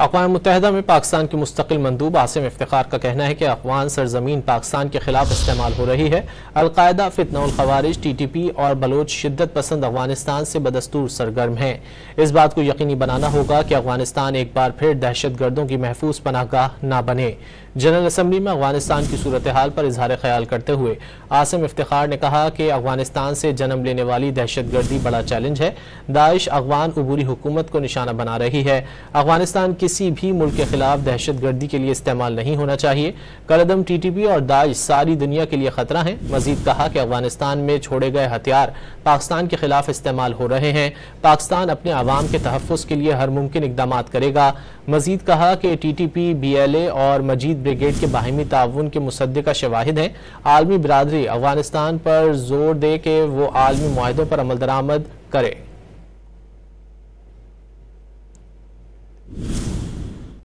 अक़वाम मुत्तहिदा में पाकिस्तान के मुस्तकिल मंदूब आसिम इफ्तिखार का कहना है कि अफ़गान सरजमीन पाकिस्तान के खिलाफ इस्तेमाल हो रही है। अलकायदा, फितनउल खवारिज, TTP और बलोच शिद्दत पसंद अफगानिस्तान से बदस्तूर सरगर्म हैं। इस बात को यकीनी बनाना होगा कि अफगानिस्तान एक बार फिर दहशत गर्दों की महफूज पनाहगाह ना बने। जनरल असम्बली में अफगानिस्तान की सूरत हाल पर इजहार ख्याल करते हुए आसिम इफ्तिखार ने कहा कि अफगानिस्तान से जन्म लेने वाली दहशत गर्दी बड़ा चैलेंज है। दाइश अफगान उबूरी हुकूमत को निशाना बना रही है। अफगानिस्तान किसी भी मुल्क के खिलाफ दहशत गर्दी के लिए इस्तेमाल नहीं होना चाहिए। कलदम TTP और दाइश सारी दुनिया के लिए खतरा है। मजीद कहा कि अफगानिस्तान में छोड़े गए हथियार पाकिस्तान के खिलाफ इस्तेमाल हो रहे हैं। पाकिस्तान अपने अवाम के तहफ़्फ़ुज़ के लिए हर मुमकिन इक़दामात करेगा। मजीद कहा कि TTP, BLA और मजीद ब्रिगेड के बाहिमी ताउन के मुसद्दिक़ा शवाहिद हैं। आलमी बिरादरी अफगानिस्तान पर जोर दे के वो आलमी मुआहदों पर अमल दरामद करे।